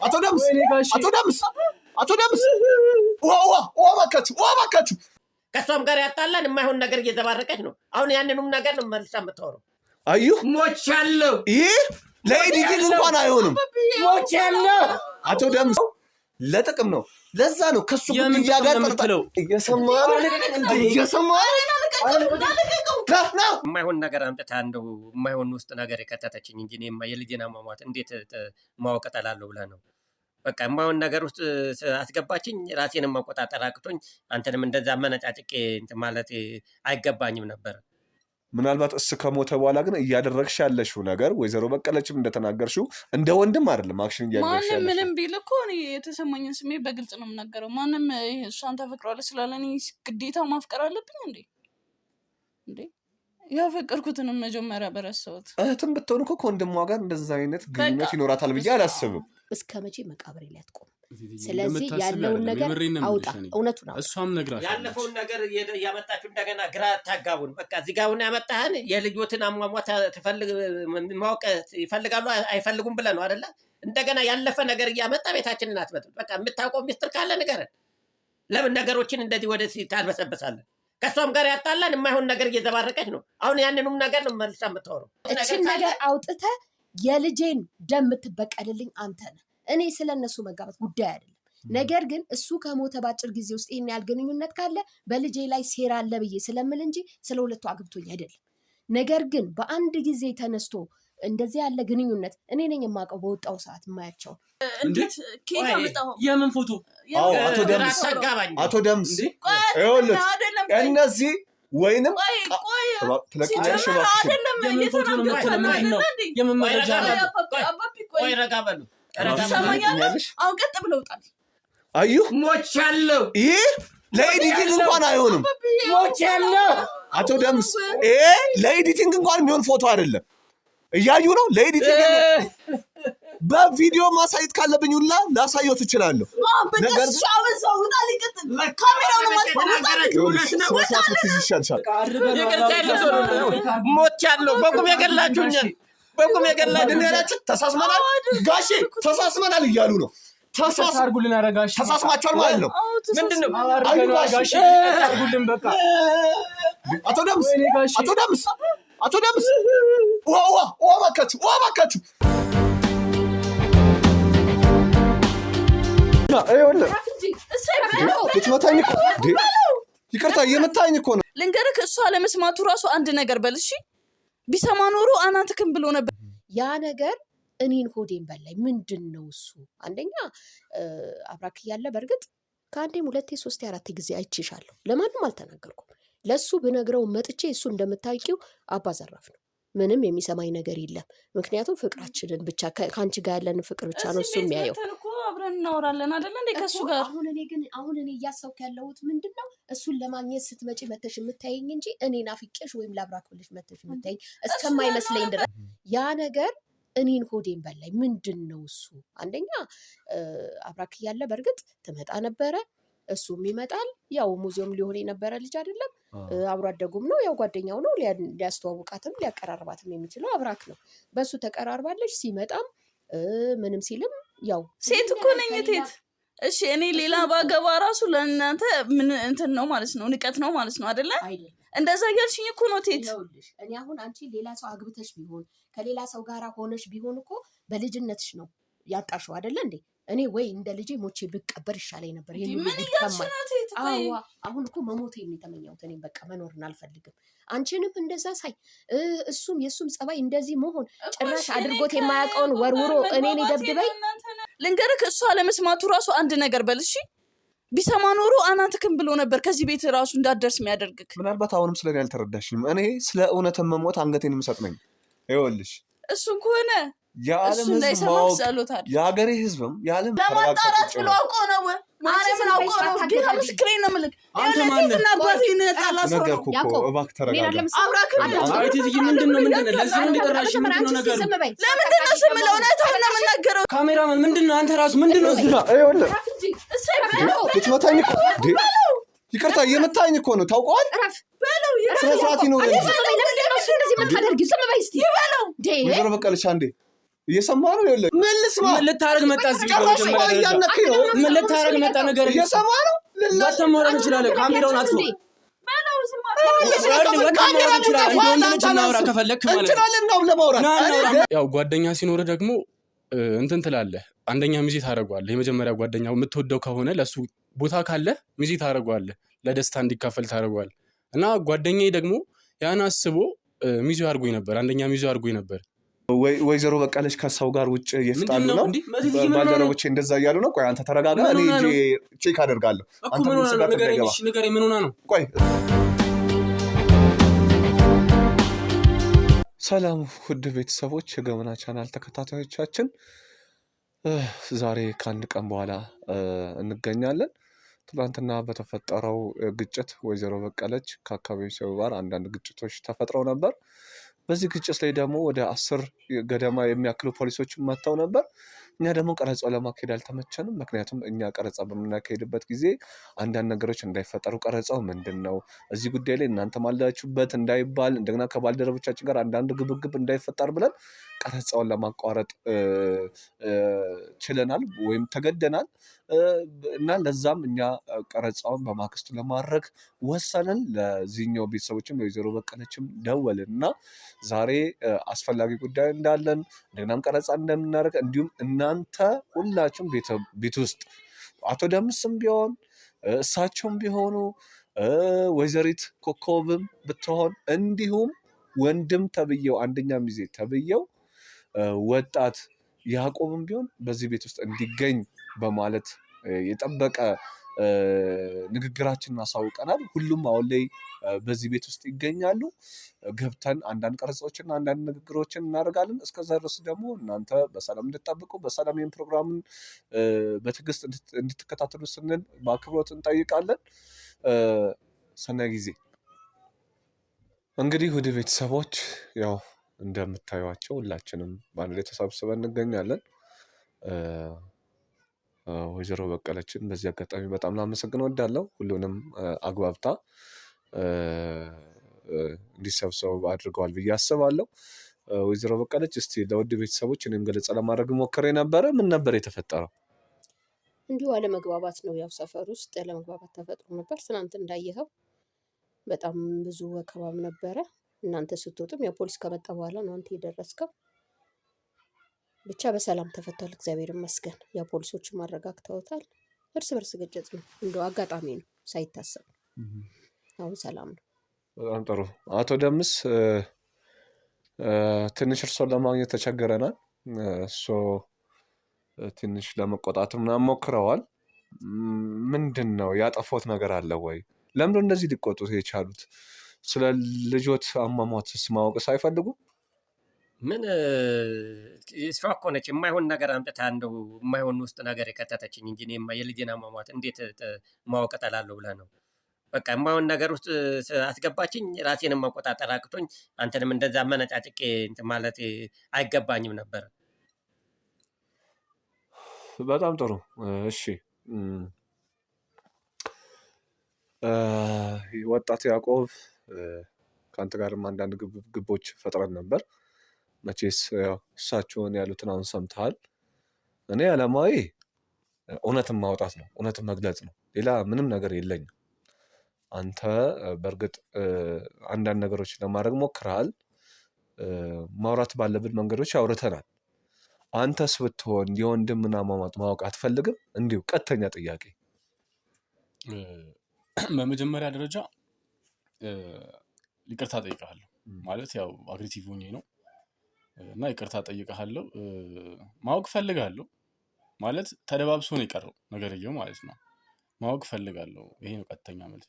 አቶ ደምስ ዋ ባካችሁ ከሷም ጋር ያጣላን የማይሆን ነገር እየተባረቀች ነው። አሁን ያንንም ነገር ነው መልሳ የምታወራው። አዩ ሞቻለሁ። ይሄ ለኤዲቲንግ እንኳን አይሆንም። ሞቻለሁ። አቶ ደምስ ለጥቅም ነው። ለዛ ነው ከሱ ጉዳይ ጋር ተርተለው እየሰማ የማይሆን ነገር አምጥታ እንደው የማይሆን ውስጥ ነገር የከተተችኝ እንጂ እኔማ የልጄን አሟሟት እንዴት ማወቅ እጠላለሁ ብለህ ነው? በቃ የማይሆን ነገር ውስጥ አስገባችኝ። ራሴንም መቆጣጠር አቅቶኝ አንተንም እንደዛ መነጫጭቄ ማለት አይገባኝም ነበር። ምናልባት እሱ ከሞተ በኋላ ግን እያደረግሽ ያለሽው ነገር ወይዘሮ በቀለችም እንደተናገርሽው እንደ ወንድም አይደለም። አክሽን እያደረግሽ ማንም ምንም ቢል እኮ እኔ የተሰማኝን ስሜት በግልጽ ነው የምናገረው። ማንም እሷን ታፈቅረዋለች ስላለ እኔ ግዴታ ማፍቀር አለብኝ እንዴ? ያፈቀርኩትንም መጀመሪያ በረሰውት እህትም ብትሆን እኮ ከወንድሟ ጋር እንደዛ አይነት ግንኙነት ይኖራታል ብዬ አላስብም። እስከ መቼ መቃብሬ ላይ አትቆም። ስለዚህ ያለውን ነገር አውጣ። እውነቱን አውጣ። እሷም ነግራሽ ያለፈውን ነገር ያመጣችሁ እንደገና ግራ ታጋቡን። በቃ እዚህ ጋር ሆነ ያመጣህን የልጆትን አሟሟት ማወቅ ይፈልጋሉ አይፈልጉም ብለህ ነው አይደለ? እንደገና ያለፈ ነገር እያመጣ ቤታችንን አትመጥም። በቃ የምታውቀው ሚስጥር ካለ ንገረን። ለምን ነገሮችን እንደዚህ ወደዚህ ታልበሰበሳለን? ከሷም ጋር ያጣላን የማይሆን ነገር እየተባረቀች ነው። አሁን ያንንም ነገር ነው መልሳ የምታወራው። እችን ነገር አውጥተህ የልጄን ደም የምትበቀልልኝ አንተ ነህ። እኔ ስለነሱ መጋባት ጉዳይ አይደለም። ነገር ግን እሱ ከሞተ ባጭር ጊዜ ውስጥ ይሄን ያህል ግንኙነት ካለ በልጄ ላይ ሴራ አለ ብዬ ስለምል እንጂ ስለ ሁለቱ አግብቶኝ አይደለም። ነገር ግን በአንድ ጊዜ ተነስቶ እንደዚህ ያለ ግንኙነት እኔ ነኝ የማውቀው። በወጣው ሰዓት የማያቸው እንዴት ከየት አመጣው? የምን ፎቶ? አቶ ደምስ ይኸውልህ እነዚህ ወይንም ትለቅኛለሽ አይደለም ነው የምን መረጃ ነው? ቆይ ረጋ በሉ ሰማኛለሽ። አሁን ቀጥ ብለውጣል። አዩ ሞቻለሁ። ይሄ ለኤዲቲንግ እንኳን አይሆንም። ሞቻለሁ። አቶ ደምስ ይሄ ለኤዲቲንግ እንኳን የሚሆን ፎቶ አይደለም። እያዩ ነው ለኤዲቲንግ በቪዲዮ ማሳየት ካለብኝ ሁላ ላሳየው ትችላለሁ። ነገር ሞቻለሁ። በቁም የገላችሁኛል። በቁም የገላችሁ ተሳስመናል። ጋሼ ተሳስመናል እያሉ ነው። ተሳስማችኋል ማለት ነው። ምንድነው? በቃ አቶ ደምስ ዋ ባካችሁ ልትመታኝ እኮ ይቅርታ እየመታኝ እኮ ነው። ልንገርህ እሷ ለመስማቱ ራሱ አንድ ነገር በል እሺ። ቢሰማ ኖሮ አናትክም ብሎ ነበር። ያ ነገር እኔን ሆዴን በላይ። ምንድን ነው እሱ? አንደኛ አብራክ እያለ በእርግጥ ከአንዴም 2 3 4 ጊዜ አይቼሻለሁ። ለማንም አልተናገርኩም። ለሱ ብነግረው መጥቼ እሱ እንደምታውቂው አባዘራፍ ነው። ምንም የሚሰማኝ ነገር የለም። ምክንያቱም ፍቅራችንን ብቻ ከአንቺ ጋር ያለን ፍቅር ብቻ ነው እሱ የሚያየው። አብረን እናወራለን አይደል እንዴ ከሱ ጋር። አሁን እኔ እያሰብኩ ያለሁት ምንድነው እሱን ለማግኘት ስትመጪ መተሽ የምታይኝ እንጂ እኔ ናፍቄሽ ወይም ላብራክ ብለሽ መተሽ የምታይኝ እስከማይመስለኝ ድረስ ያ ነገር እኔን ሆዴን በላይ። ምንድን ነው እሱ? አንደኛ አብራክ እያለ በእርግጥ ትመጣ ነበረ፣ እሱም ይመጣል። ያው ሙዚየም ሊሆን የነበረ ልጅ አይደለም፣ አብሮ አደጉም ነው፣ ያው ጓደኛው ነው። ሊያስተዋውቃትም ሊያቀራርባትም የሚችለው አብራክ ነው። በሱ ተቀራርባለች። ሲመጣም ምንም ሲልም ያው ሴት እኮ ነኝ ቴት። እሺ እኔ ሌላ ባገባ ራሱ ለእናንተ ምን እንትን ነው ማለት ነው? ንቀት ነው ማለት ነው አይደለ? እንደዛ እያልሽኝ እኮ ነው ቴት። እኔ አሁን አንቺ ሌላ ሰው አግብተሽ ቢሆን ከሌላ ሰው ጋር ሆነሽ ቢሆን እኮ በልጅነትሽ ነው ያጣሽው አይደለ እንዴ? እኔ ወይ እንደ ልጄ ሞቼ ብቀበር ይሻለኝ ነበር። አሁን እኮ መሞቴን ነው የተመኘሁት። እኔም በቃ መኖርን አልፈልግም። አንቺንም እንደዛ ሳይ እሱም የሱም ጸባይ እንደዚህ መሆን ጭራሽ አድርጎት የማያውቀውን ወርውሮ እኔን ይደብድበኝ። ልንገርህ እሷ ለመስማቱ ራሱ አንድ ነገር በል እሺ። ቢሰማ ኖሮ አናትክም ብሎ ነበር ከዚህ ቤት ራሱ እንዳትደርስ የሚያደርግክ። ምናልባት አሁንም ስለኔ አልተረዳሽም። እኔ ስለ እውነት መሞት አንገቴን የምሰጥ ነኝ። ይኸውልሽ እሱን ከሆነ የዓለም ህዝብ ማወቅ የሀገሬ ህዝብም የዓለም ለማጣራት ብሎ አውቆ ነው። ማርያምን አውቆ ነው። ጌታ ምስክሬን ነው የምልህ። አንተ ማነህ? አባቴን ጣላሰው ነገርኩህ እኮ እባክህ ተረጋጋ። ምንድን ነው ለዚህ ነው እንደጠራሽ? ምንድን ነው ነገሩ? ለምንድን ነው ስም ለእውነታው ነው የምናገረው? ካሜራማን ምንድን ነው አንተ ራሱ ምንድን ነው እዚህ ጋር? ይኸውልህ ልትመታኝ እኮ ይቅርታ እየመታኝ እኮ ነው። ታውቀዋል። ስነ ስርዓት ይኖረኝ። እንደዚህ የምታደርጊው ዝም በይ እስኪ። ወይዘሮ በቀለች አንዴ እየሰማህ ነው? ይኸውልህ ምን ልስማ? ምን ልታረግ መጣ? እዚህ ጭራሽ እያነከኝ ነው። ምን ልታረግ መጣ? ነገር እየሰማህ ነው? ወተማውራት እንችላለን። ካሜራውን አጥፎ ያው ጓደኛ ሲኖር ደግሞ እንትን ትላለህ። አንደኛ ሚዜ ታደርገዋለህ። የመጀመሪያ ጓደኛ የምትወደው ከሆነ ለሱ ቦታ ካለ ሚዜ ታደርገዋለህ። ለደስታ እንዲካፈል ታደርገዋለህ። እና ጓደኛዬ ደግሞ ያን አስቦ ሚዜ አድርጎኝ ነበር። አንደኛ ሚዜ አድርጎኝ ነበር። ወይዘሮ በቀለች ከሰው ጋር ውጭ እየተጣሉ ነው። ባልደረቦቼ እንደዛ እያሉ ነው። ቆይ አንተ ተረጋጋ። እኔ ቼክ አደርጋለሁ። አንተ ምን ሆና ነው? ቆይ ሰላም ውድ ቤተሰቦች፣ የገመና ቻናል ተከታታዮቻችን፣ ዛሬ ከአንድ ቀን በኋላ እንገኛለን። ትናንትና በተፈጠረው ግጭት ወይዘሮ በቀለች ከአካባቢው ሰው ጋር አንዳንድ ግጭቶች ተፈጥረው ነበር። በዚህ ግጭት ላይ ደግሞ ወደ 10 ገደማ የሚያክሉ ፖሊሶች መጥተው ነበር። እኛ ደግሞ ቀረጻው ለማካሄድ አልተመቸንም። ምክንያቱም እኛ ቀረጻ በምናካሄድበት ጊዜ አንዳንድ ነገሮች እንዳይፈጠሩ ቀረጻው ምንድን ነው እዚህ ጉዳይ ላይ እናንተ ማላችሁበት እንዳይባል፣ እንደገና ከባልደረቦቻችን ጋር አንዳንድ ግብግብ እንዳይፈጠር ብለን ቀረጻውን ለማቋረጥ ችለናል ወይም ተገደናል እና ለዛም እኛ ቀረጻውን በማግስቱ ለማድረግ ወሰንን። ለዚህኛው ቤተሰቦችም ለወይዘሮ በቀለችም ደወልን እና ዛሬ አስፈላጊ ጉዳይ እንዳለን እንደገናም ቀረጻ እንደምናደርግ እንዲሁም እናንተ ሁላችሁም ቤት ውስጥ አቶ ደምስም ቢሆን እሳቸውም ቢሆኑ ወይዘሪት ኮከብም ብትሆን እንዲሁም ወንድም ተብየው አንደኛ ሚዜ ተብየው ወጣት ያዕቆብም ቢሆን በዚህ ቤት ውስጥ እንዲገኝ በማለት የጠበቀ ንግግራችንን አሳውቀናል። ሁሉም አሁን ላይ በዚህ ቤት ውስጥ ይገኛሉ። ገብተን አንዳንድ ቀረጻዎችና አንዳንድ ንግግሮችን እናደርጋለን። እስከዛ ድረስ ደግሞ እናንተ በሰላም እንድትጠብቁ በሰላም ይህን ፕሮግራምን በትዕግስት እንድትከታተሉ ስንል በአክብሮት እንጠይቃለን። ሰናይ ጊዜ። እንግዲህ ወደ ቤተሰቦች ያው እንደምታዩቸው ሁላችንም በአንድ ላይ ተሰብስበን እንገኛለን። ወይዘሮ በቀለችን በዚህ አጋጣሚ በጣም ላመሰግን እወዳለሁ። ሁሉንም አግባብታ እንዲሰብሰቡ አድርገዋል ብዬ አስባለሁ። ወይዘሮ በቀለች እስቲ ለውድ ቤተሰቦች እኔም ገለጻ ለማድረግ ሞክሬ ነበረ። ምን ነበር የተፈጠረው? እንዲሁ አለመግባባት ነው። ያው ሰፈር ውስጥ አለመግባባት ተፈጥሮ ነበር። ትናንት እንዳየኸው በጣም ብዙ ወከባም ነበረ። እናንተ ስትወጡም ያው ፖሊስ ከመጣ በኋላ ነው አንተ የደረስከው። ብቻ በሰላም ተፈቷል፣ እግዚአብሔር ይመስገን። ያው ፖሊሶችም አረጋግተውታል። እርስ በርስ ግጭት ነው፣ እንደው አጋጣሚ ነው ሳይታሰብ። አሁን ሰላም ነው። በጣም ጥሩ። አቶ ደምስ ትንሽ እርሶን ለማግኘት ተቸግረናል። እርሶ ትንሽ ለመቆጣት ምናምን ሞክረዋል። ምንድን ነው ያጠፉት ነገር አለ ወይ? ለምንድን እንደዚህ ሊቆጡት የቻሉት? ስለ ልጆት አሟሟትስ ማወቅ ሳይፈልጉ? ምን እሷ እኮ ነች የማይሆን ነገር አምጥታ እንደው የማይሆን ውስጥ ነገር የከተተችኝ እንጂ እኔማ የልጄን አሟሟት እንዴት ማወቅ እጠላለሁ ብለህ ነው? በቃ የማይሆን ነገር ውስጥ አስገባችኝ። ራሴንም መቆጣጠር አቅቶኝ አንተንም እንደዛ መነጫጭቄ እንትን ማለት አይገባኝም ነበር። በጣም ጥሩ። እሺ ወጣት ያዕቆብ ከአንተ ጋርም አንዳንድ ግቦች ፈጥረን ነበር። መቼስ እሳቸውን ያሉትን አሁን ሰምተሃል። እኔ ዓላማዊ እውነትን ማውጣት ነው፣ እውነትን መግለጽ ነው። ሌላ ምንም ነገር የለኝም። አንተ በእርግጥ አንዳንድ ነገሮች ለማድረግ ሞክረሃል። ማውራት ባለብን መንገዶች አውርተናል። አንተስ ብትሆን የወንድምን አሟሟት ማወቅ አትፈልግም? እንዲሁ ቀጥተኛ ጥያቄ። በመጀመሪያ ደረጃ ይቅርታ ጠይቀሃለሁ። ማለት ያው አግሬሲቭ ሆኜ ነው እና ይቅርታ ጠይቀሃለሁ። ማወቅ ፈልጋለሁ ማለት ተደባብሶ ነው የቀረው ነገርየው ማለት ነው። ማወቅ ፈልጋለሁ። ይሄ ነው ቀጥተኛ መልስ።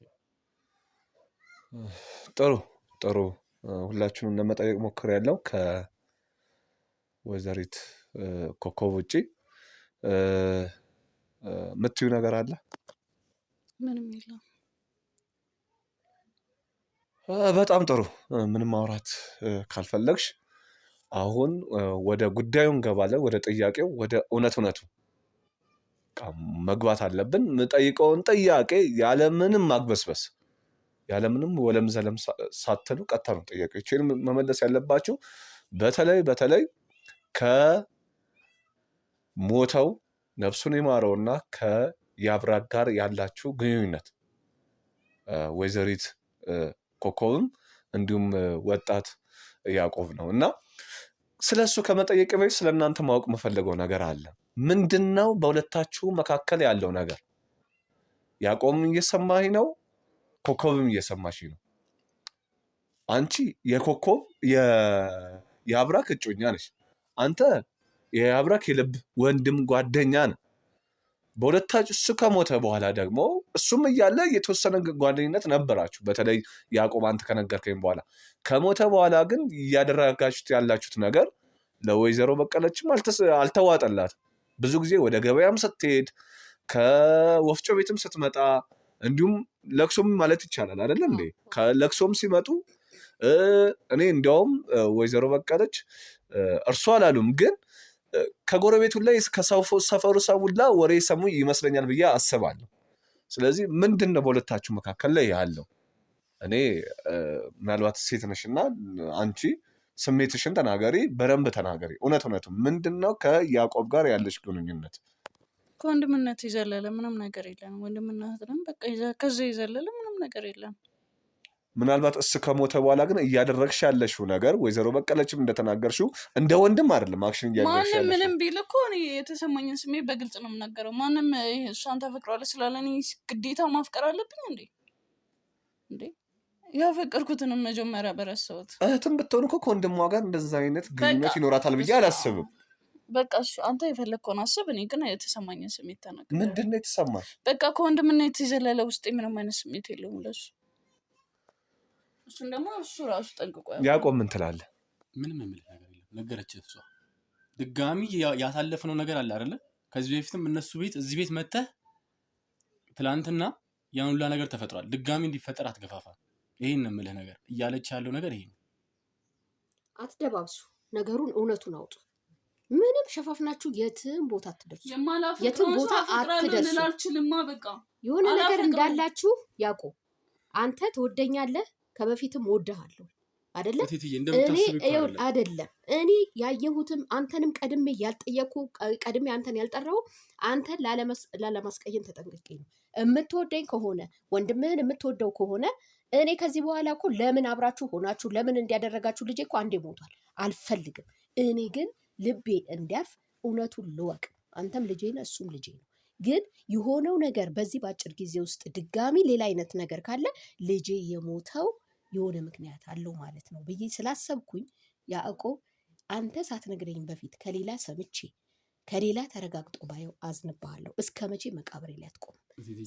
ጥሩ ጥሩ። ሁላችንም ለመጠየቅ ሞክሬያለሁ ከወይዘሪት ኮከብ ውጪ። የምትዩ ነገር አለ? ምንም የለም። በጣም ጥሩ። ምንም ማውራት ካልፈለግሽ አሁን ወደ ጉዳዩ እንገባለን። ወደ ጥያቄው፣ ወደ እውነቱ መግባት አለብን። የምጠይቀውን ጥያቄ ያለምንም ማግበስበስ ያለምንም ወለም ዘለም ሳትሉ ቀጥታ ነው ጥያቄዎችን መመለስ ያለባችሁ። በተለይ ከሞተው ነፍሱን ይማረውና ከያብራክ ጋር ያላችሁ ግንኙነት ወይዘሪት ኮከብም እንዲሁም ወጣት ያዕቆብ ነው እና ስለሱ ከመጠየቅ በፊት ስለእናንተ ማወቅ የምፈልገው ነገር አለ። ምንድነው በሁለታችሁ መካከል ያለው ነገር? ያዕቆብም እየሰማኝ ነው፣ ኮከብም እየሰማሽ ነው። አንቺ የኮከብ የአብራክ እጮኛ ነሽ። አንተ የአብራክ የልብ ወንድም ጓደኛ ነህ። በሁለታችሁ እሱ ከሞተ በኋላ ደግሞ እሱም እያለ የተወሰነ ጓደኝነት ነበራችሁ። በተለይ ያዕቆብ አንተ ከነገርከኝ በኋላ ከሞተ በኋላ ግን እያደረጋችሁት ያላችሁት ነገር ለወይዘሮ በቀለችም አልተዋጠላትም። ብዙ ጊዜ ወደ ገበያም ስትሄድ ከወፍጮ ቤትም ስትመጣ እንዲሁም ለቅሶም ማለት ይቻላል አይደለም እንዴ? ከለቅሶም ሲመጡ እኔ እንዲያውም ወይዘሮ በቀለች እርሷ አላሉም ግን ከጎረቤቱ ላይ ከሰፈሩ ሰው ሁላ ወሬ ሰሙ ይመስለኛል ብዬ አስባለሁ። ስለዚህ ምንድን ነው በሁለታችሁ መካከል ላይ ያለው? እኔ ምናልባት ሴት ነሽና አንቺ ስሜትሽን ተናገሪ፣ በደንብ ተናገሪ። እውነቱ ምንድን ነው ከያዕቆብ ጋር ያለሽ ግንኙነት? ከወንድምነት የዘለለ ምንም ነገር የለም። ወንድምነት ነው በቃ። ከዛ የዘለለ ምንም ነገር የለም። ምናልባት እሱ ከሞተ በኋላ ግን እያደረግሽ ያለሽው ነገር ወይዘሮ በቀለችም እንደተናገርሽው እንደ ወንድም አይደለም። አክሽን እያደረግሽ ማንም ምንም ቢል እኮ እኔ የተሰማኝን ስሜት በግልጽ ነው የምናገረው። ማንም እሷን ታፈቅረዋለች ስላለ እኔ ግዴታ ማፍቀር አለብኝ እንዴ? ያፈቀርኩትንም መጀመሪያ በረሰውት እህትም ብትሆን እኮ ከወንድሟ ጋር እንደዛ አይነት ግንኙነት ይኖራታል ብዬ አላስብም። በቃ አንተ የፈለግከውን አስብ። እኔ ግን የተሰማኝን ስሜት ተናገር። ምንድን ነው የተሰማሽ? በቃ ከወንድምነት የዘለለ ውስጤ ምንም አይነት ስሜት የለውም ለሱ። እሱን ደግሞ እሱ ራሱ ጠንቅቆ ያዕቆብ ምን ትላለህ? ምንም የምልህ ነገር የለም። ነገረችህ እሷ። ድጋሚ ያሳለፍነው ነገር አለ አይደለ? ከዚህ በፊትም እነሱ ቤት እዚህ ቤት መተህ ትላንትና ያን ሁላ ነገር ተፈጥሯል። ድጋሚ እንዲፈጠር አትገፋፋ። ይሄን ነው የምልህ ነገር። እያለች ያለው ነገር ይሄ ነው። አትደባብሱ፣ ነገሩን እውነቱን አውጡ። ምንም ሸፋፍናችሁ የትም ቦታ አትደርሱ። የትም ቦታ አትደርሱ። በቃ የሆነ ነገር እንዳላችሁ ያዕቆብ፣ አንተ ትወደኛለህ፣ ከበፊትም ወድሃለሁ አይደለ? እኔ አይደለም እኔ ያየሁትም አንተንም ቀድሜ ያልጠየኩ ቀድሜ አንተን ያልጠራው አንተን ላለማስቀየም ተጠንቅቄ ነው። የምትወደኝ ከሆነ ወንድምህን የምትወደው ከሆነ እኔ ከዚህ በኋላ እኮ ለምን አብራችሁ ሆናችሁ ለምን እንዲያደረጋችሁ ልጄ እኮ አንዴ ሞቷል፣ አልፈልግም። እኔ ግን ልቤ እንዲያርፍ እውነቱን ልወቅ። አንተም ልጄ ነህ፣ እሱም ልጄ ነው። ግን የሆነው ነገር በዚህ በአጭር ጊዜ ውስጥ ድጋሚ ሌላ አይነት ነገር ካለ ልጄ የሞተው የሆነ ምክንያት አለው ማለት ነው ብዬ ስላሰብኩኝ ያዕቆብ አንተ ሳትነግረኝ በፊት ከሌላ ሰምቼ ከሌላ ተረጋግጦ ባየው አዝንብሃለሁ። እስከ መቼ መቃብሬ ላይ አትቆም።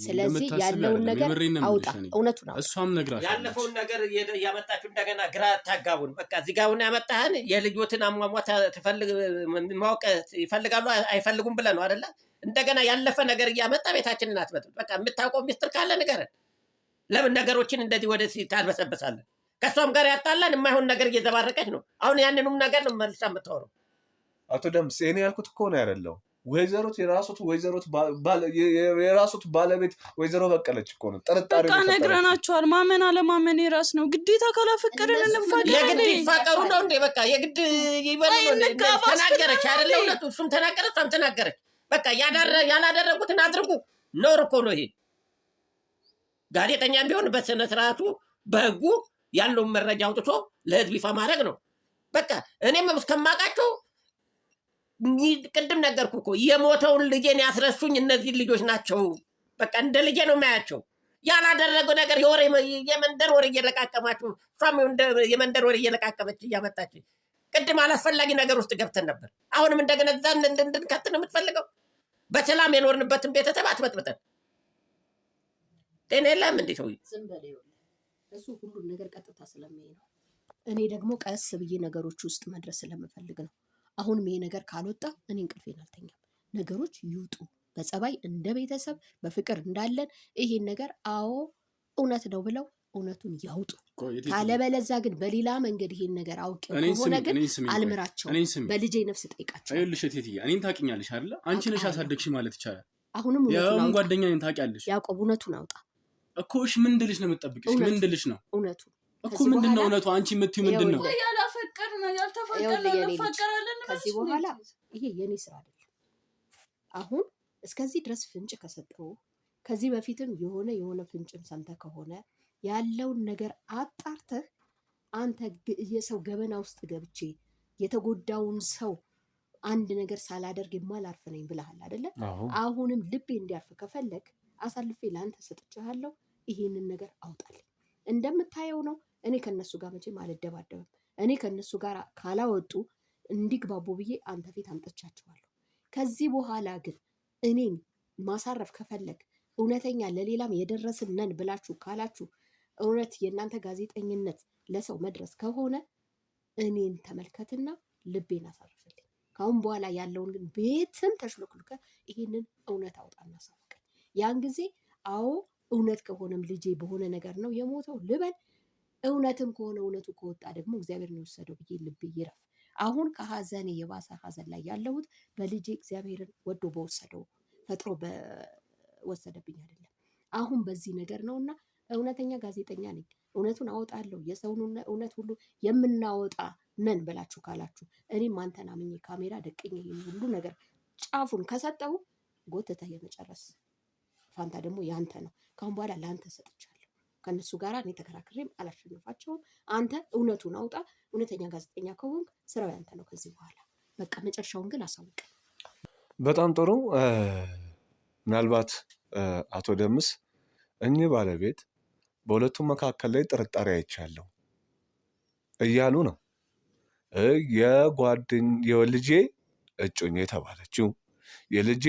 ስለዚህ ያለውን ነገር አውጣ፣ እውነቱን አውጣ። እሷም ነግራሽ ያለፈውን ነገር ያመጣችሁ እንደገና ግራ ታጋቡን። በቃ እዚህ ጋር አሁን ያመጣህን የልጆትን አሟሟት ማወቅ ይፈልጋሉ አይፈልጉም ብለህ ነው አይደለ? እንደገና ያለፈ ነገር እያመጣ ቤታችንን አትበጥብጥ። በቃ የምታውቀው ሚስጥር ካለ ንገረን። ለምን ነገሮችን እንደዚህ ወደ ታልበሰበሳለን? ከእሷም ጋር ያጣላን የማይሆን ነገር እየዘባረቀች ነው። አሁን ያንኑም ነገር ነው መልሳ የምታወራው። አቶ ደምስ እኔ ያልኩት እኮ ነው አይደለው? የራሱት ባለቤት ወይዘሮ በቀለች እኮ ነው። ጥርጣሬ በቃ ነግረናቸዋል። ማመን አለማመን የራስ ነው። ግዴታ ካላፈቀርን እንፋቀር። የግድ ይፋቀሩ ነው እንዴ? በቃ የግድ ይበል ነው። ተናገረች አይደለ? እውነቱ እሱም ተናገረ፣ እሷም ተናገረች። በቃ ያላደረጉትን አድርጉ። ኖር እኮ ነው ይሄ። ጋዜጠኛም ቢሆን በስነ ስርዓቱ በህጉ ያለውን መረጃ አውጥቶ ለህዝብ ይፋ ማድረግ ነው። በቃ እኔም እስከማውቃቸው ቅድም ነገርኩ እኮ የሞተውን ልጄን ያስረሱኝ እነዚህ ልጆች ናቸው። በቃ እንደ ልጄ ነው የማያቸው። ያላደረገው ነገር የመንደር ወሬ እየለቃቀማችሁ እሷም የመንደር ወሬ እየለቃቀመች እያመጣች ቅድም አላስፈላጊ ነገር ውስጥ ገብተን ነበር። አሁንም እንደገና እዛ እንድንከት ነው የምትፈልገው። በሰላም የኖርንበትን ቤተሰብ አትበጥብጠን። ጤና የለም እንዴ ሰውዬ? ዝም በለው። እሱ ሁሉም ነገር ቀጥታ ስለሚሄድ ነው። እኔ ደግሞ ቀስ ብዬ ነገሮች ውስጥ መድረስ ስለምፈልግ ነው። አሁንም ይሄ ነገር ካልወጣ እኔ እንቅልፌን አልተኛም። ነገሮች ይውጡ፣ በጸባይ እንደ ቤተሰብ በፍቅር እንዳለን ይሄን ነገር አዎ እውነት ነው ብለው እውነቱን ያውጡ። ካለበለዛ ግን በሌላ መንገድ ይሄን ነገር አውቄ ከሆነ ግን አልምራቸውም። በልጄ ነፍስ ጠይቃቸው። አይልሽ እቴትዬ፣ እኔን ታውቂኛለሽ አይደለ? አንቺ ነሽ ያሳደግሽ ማለት ይቻላል። አሁንም ያው ጓደኛ ነኝ ታውቂያለሽ። ያዕቆብ እውነቱን አውጣ እኮ። እሺ ምን እንድልሽ ነው የምትጠብቂው? ምን እንድልሽ ነው? እውነቱ እኮ ምንድነው እውነቱ? አንቺ የምትይው ምንድነው? ከዚህ በኋላ ይሄ የኔ ስራ አይደለም። አሁን እስከዚህ ድረስ ፍንጭ ከሰጠው ከዚህ በፊትም የሆነ ፍንጭም ሰምተህ ከሆነ ያለውን ነገር አጣርተህ አንተ የሰው ገበና ውስጥ ገብቼ የተጎዳውን ሰው አንድ ነገር ሳላደርግ የማላርፍ ነኝ ብለሃል አይደለ? አሁንም ልቤ እንዲያርፍ ከፈለግ አሳልፌ ለአንተ ሰጥቻለሁ። ይሄንን ነገር አውጣልኝ። እንደምታየው ነው። እኔ ከነሱ ጋር መቼም አልደባደብም። እኔ ከነሱ ጋር ካላወጡ እንዲግባቡ ብዬ አንተ ፊት አምጥቻቸዋለሁ። ከዚህ በኋላ ግን እኔን ማሳረፍ ከፈለግ እውነተኛ ለሌላም የደረስን ነን ብላችሁ ካላችሁ እውነት የእናንተ ጋዜጠኝነት ለሰው መድረስ ከሆነ እኔን ተመልከትና ልቤን አሳርፍልኝ። ካሁን በኋላ ያለውን ግን ቤትም ተሽሎክልከ ይሄንን እውነት አውጣና ሳውቀኝ። ያን ጊዜ አዎ እውነት ከሆነም ልጄ በሆነ ነገር ነው የሞተው ልበል። እውነትም ከሆነ እውነቱ ከወጣ ደግሞ እግዚአብሔር ነው የወሰደው ብዬ ልቤ ይረፍ። አሁን ከሀዘኔ የባሰ ሀዘን ላይ ያለሁት በልጄ እግዚአብሔርን ወዶ በወሰደው ፈጥሮ በወሰደብኝ አይደለም። አሁን በዚህ ነገር ነውና እውነተኛ ጋዜጠኛ ነኝ፣ እውነቱን አወጣለሁ፣ የሰውን እውነት ሁሉ የምናወጣ ነን ብላችሁ ካላችሁ እኔም አንተን አምኜ ካሜራ ደቅኝ ይሄን ሁሉ ነገር ጫፉን ከሰጠው ጎትተህ የመጨረስ ፋንታ ደግሞ ያንተ ነው። ካሁን በኋላ ለአንተ ሰጥቻለሁ። ከነሱ ጋር እኔ ተከራክሬም አላሸንፋቸውም። አንተ እውነቱን አውጣ። እውነተኛ ጋዜጠኛ ከሆንክ ስራው ያንተ ነው ከዚህ በኋላ በቃ። መጨረሻውን ግን አሳውቅ። በጣም ጥሩ። ምናልባት አቶ ደምስ እኚህ ባለቤት በሁለቱም መካከል ላይ ጥርጣሬ አይቻለሁ እያሉ ነው። የልጄ እጮኛ የተባለችው የልጄ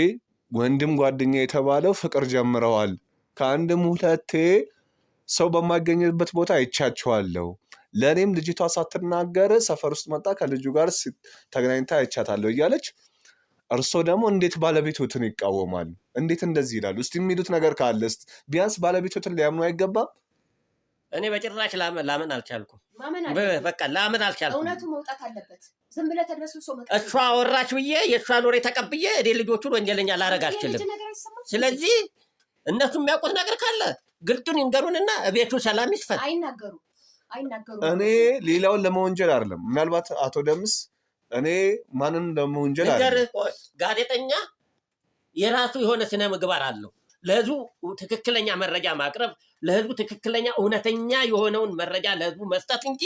ወንድም ጓደኛ የተባለው ፍቅር ጀምረዋል። ከአንድም ሁለቴ ሰው በማይገኝበት ቦታ አይቻቸዋለሁ። ለእኔም ልጅቷ ሳትናገር ሰፈር ውስጥ መጣ ከልጁ ጋር ተገናኝታ አይቻታለሁ እያለች፣ እርሶ ደግሞ እንዴት ባለቤቶትን ይቃወማሉ? እንዴት እንደዚህ ይላሉ? እስቲ የሚሉት ነገር ካለ ቢያንስ ባለቤቶትን ሊያምኑ አይገባም? እኔ በጭራሽ ላምን አልቻልኩም። በቃ ላምን አልቻልኩም። እውነቱ መውጣት አለበት። ዝም ብለህ ተድበስብሶ መጣ። እሷ አወራች ብዬ የእሷን ወሬ ተቀብዬ እኔ ልጆቹን ወንጀለኛ ላረግ አልችልም። ስለዚህ እነሱ የሚያውቁት ነገር ካለ ግልጡን ይንገሩንና ቤቱ ሰላም ይስፈን። አይናገሩ። እኔ ሌላውን ለመወንጀል አይደለም። ምናልባት አቶ ደምስ እኔ ማንን ለመወንጀል አይደለም። ጋዜጠኛ የራሱ የሆነ ስነ ምግባር አለው። ለህዝቡ ትክክለኛ መረጃ ማቅረብ፣ ለህዝቡ ትክክለኛ እውነተኛ የሆነውን መረጃ ለህዝቡ መስጠት እንጂ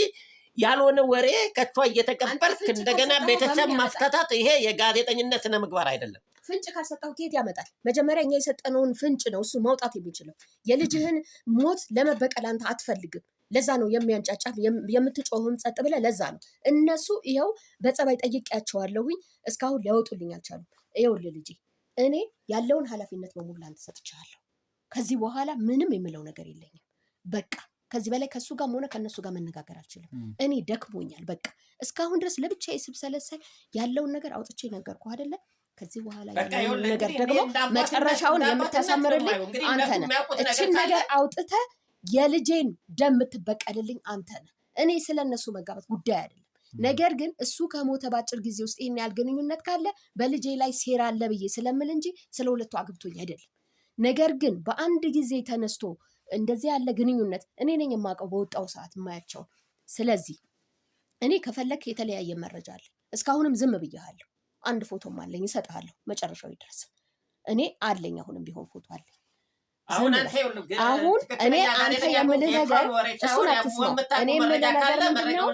ያልሆነ ወሬ ከቷ እየተቀበልክ እንደገና ቤተሰብ ማፍታታት፣ ይሄ የጋዜጠኝነት ስነ ምግባር አይደለም። ፍንጭ ካልሰጠው ከየት ያመጣል? መጀመሪያ እኛ የሰጠነውን ፍንጭ ነው እሱ ማውጣት የሚችለው። የልጅህን ሞት ለመበቀል አንተ አትፈልግም። ለዛ ነው የሚያንጫጫ የምትጮህም ጸጥ ብለህ። ለዛ ነው እነሱ ይኸው በጸባይ ጠይቄያቸዋለሁኝ እስካሁን ሊያወጡልኝ አልቻሉም። ይኸውልህ ልጄ እኔ ያለውን ኃላፊነት በሙሉ ላንተ ሰጥቻለሁ። ከዚህ በኋላ ምንም የምለው ነገር የለኝም። በቃ ከዚህ በላይ ከሱ ጋር ሆነ ከነሱ ጋር መነጋገር አልችልም። እኔ ደክሞኛል። በቃ እስካሁን ድረስ ለብቻዬ ስብሰለሰል ያለውን ነገር አውጥቼ ነገርኩህ አይደለ? ከዚህ በኋላ ያለውን ነገር ደግሞ መጨረሻውን የምታሳምርልኝ አንተ ነህ። እችን ነገር አውጥተህ የልጄን ደም የምትበቀልልኝ አንተ ነህ። እኔ ስለነሱ መጋባት ጉዳይ አይደለም። ነገር ግን እሱ ከሞተ በአጭር ጊዜ ውስጥ ይህን ያህል ግንኙነት ካለ በልጄ ላይ ሴራ አለ ብዬ ስለምል እንጂ ስለ ሁለቱ አግብቶኝ አይደለም። ነገር ግን በአንድ ጊዜ ተነስቶ እንደዚህ ያለ ግንኙነት እኔ ነኝ የማውቀው በወጣው ሰዓት የማያቸው። ስለዚህ እኔ ከፈለክ የተለያየ መረጃ አለ። እስካሁንም ዝም ብያለሁ። አንድ ፎቶም አለኝ እሰጥሃለሁ፣ መጨረሻው ይድረስ። እኔ አለኝ አሁንም ቢሆን ፎቶ አለኝ። አሁን እኔ አንተ የምልህ ነገር እሱን አትስማው። እኔ የምልህ ነገር ምንድነው?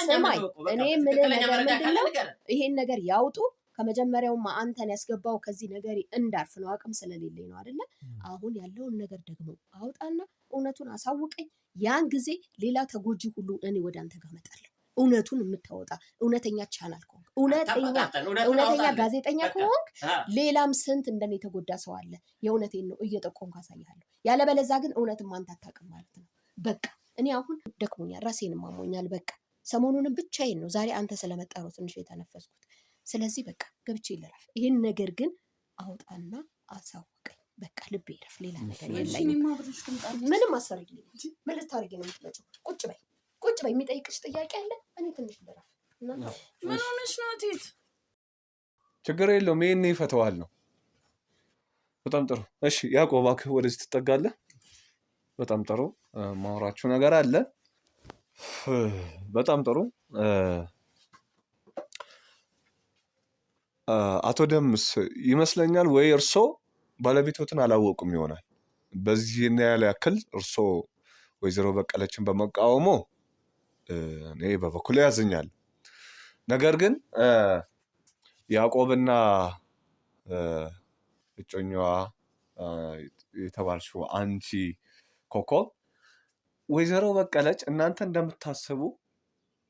ስማኝ፣ እኔ የምልህ ነገር ምንድነው? ይሄን ነገር ያውጡ። ከመጀመሪያውም አንተን ያስገባው ከዚህ ነገር እንዳርፍ ነው። አቅም ስለሌለኝ ነው አይደለ? አሁን ያለውን ነገር ደግሞ አውጣና እውነቱን አሳውቀኝ። ያን ጊዜ ሌላ ተጎጂ ሁሉ እኔ ወደ አንተ ጋር እመጣለሁ። እውነቱን የምታወጣ እውነተኛ ቻናል ከሆንክ፣ እውነተኛ ጋዜጠኛ ከሆንክ፣ ሌላም ስንት እንደኔ የተጎዳ ሰው አለ። የእውነቴን ነው እየጠቆምኩ አሳይሃለሁ። ያለበለዛ ግን እውነትም አንተ አታውቅም ማለት ነው። በቃ እኔ አሁን ደክሞኛል፣ ራሴንም አሞኛል። በቃ ሰሞኑንም ብቻዬን ነው። ዛሬ አንተ ስለመጣ ነው ትንሽ የተነፈስኩት። ስለዚህ በቃ ገብቼ ልረፍ። ይህን ነገር ግን አውጣና አሳውቀኝ። በቃ ልቤ ይረፍ። ሌላ ነገር የለኝም። ምንም አሰሪልኝ። ምን ልታደርጊ ነው የምትመጪው? ቁጭ በይ ቁጭ በይ። የሚጠይቅሽ ጥያቄ አለ። እኔ ትንሽ ልረፍ። ምን ሆነሽ ነው እቴት? ችግር የለውም። ይሄን ይፈተዋል ነው። በጣም ጥሩ። እሺ ያዕቆብ እባክህ ወደዚህ ትጠጋለህ። በጣም ጥሩ። ማውራችሁ ነገር አለ። በጣም ጥሩ። አቶ ደምስ ይመስለኛል ወይ እርሶ ባለቤቶትን አላወቁም ይሆናል። በዚህን ያክል እርሶ ወይዘሮ በቀለችን በመቃወሞ እኔ በበኩሌ ያዝኛል። ነገር ግን ያዕቆብና እጮኛዋ የተባልሽው አንቺ ኮከብ ወይዘሮ በቀለች እናንተ እንደምታስቡ